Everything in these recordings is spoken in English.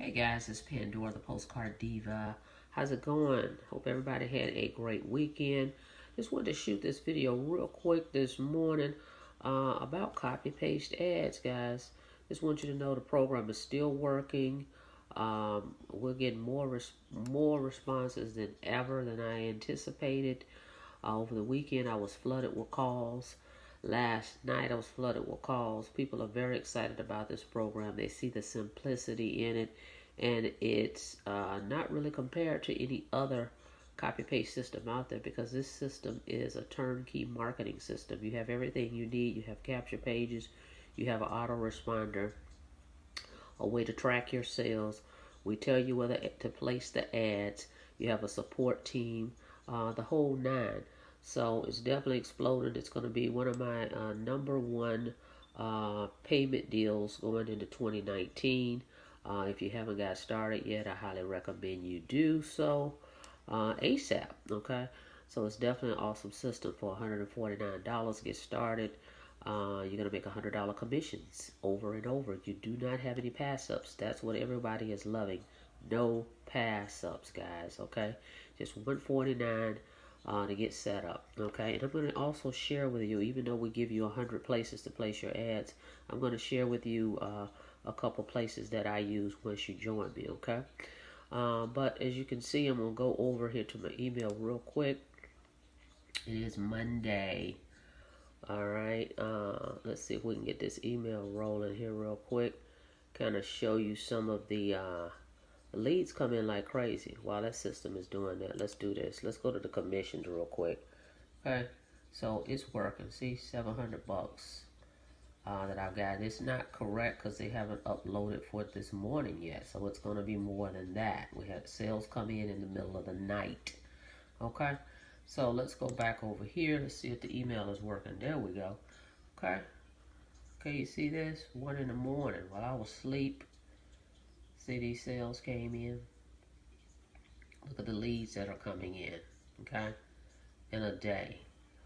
Hey guys, it's Pandora, the Postcard Diva. How's it going? Hope everybody had a great weekend. Just wanted to shoot this video real quick this morning about copy-paste ads, guys. Just want you to know the program is still working. We're getting more responses than ever than I anticipated. Over the weekend, I was flooded with calls. Last night, I was flooded with calls. People are very excited about this program. They see the simplicity in it, and it's not really compared to any other copy-paste system out there, because this system is a turnkey marketing system. You have everything you need. You have capture pages. You have an autoresponder, a way to track your sales. We tell you whether to place the ads. You have a support team, the whole nine. So it's definitely exploded. It's going to be one of my number one payment deals going into 2019. If you haven't got started yet, I highly recommend you do so ASAP. Okay, so it's definitely an awesome system. For $149, get started. You're going to make $100 commissions over and over. You do not have any pass-ups. That's what everybody is loving. No pass-ups, guys. Okay, just $149 to get set up. Okay, and I'm going to also share with you, even though we give you 100 places to place your ads, I'm going to share with you a couple places that I use once you join me. Okay, but as you can see, I'm going to go over here to my email real quick. It is Monday. All right, let's see if we can get this email rolling here real quick. Kind of show you some of the leads come in like crazy while that system is doing that. Let's do this. Let's go to the commissions real quick. Okay, so it's working. See, $700 that I've got. It's not correct because they haven't uploaded for it this morning yet, so it's going to be more than that. We had sales come in the middle of the night. Okay, so let's go back over here. Let's see if the email is working. There we go. Okay, you see this? 1 in the morning while I was asleep. See, these sales came in. Look at the leads that are coming in, okay, in a day.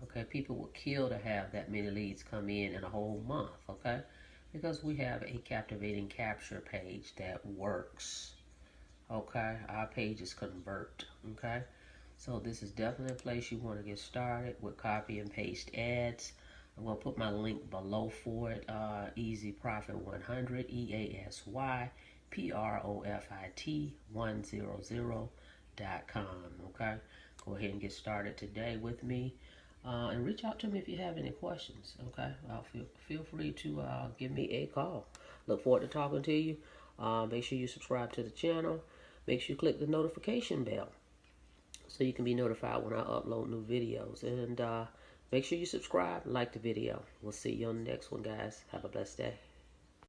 Okay, people would kill to have that many leads come in a whole month, okay, because we have a captivating capture page that works, okay. Our pages convert, okay. So this is definitely a place you want to get started with copy and paste ads. I'm going to put my link below for it. Easy Profit 100, EASYPROFIT 100.com. Okay, go ahead and get started today with me, and reach out to me if you have any questions. Okay, feel free to give me a call. Look forward to talking to you. Make sure you subscribe to the channel. Make sure you click the notification bell so you can be notified when I upload new videos. And make sure you subscribe and like the video. We'll see you on the next one, guys. Have a blessed day.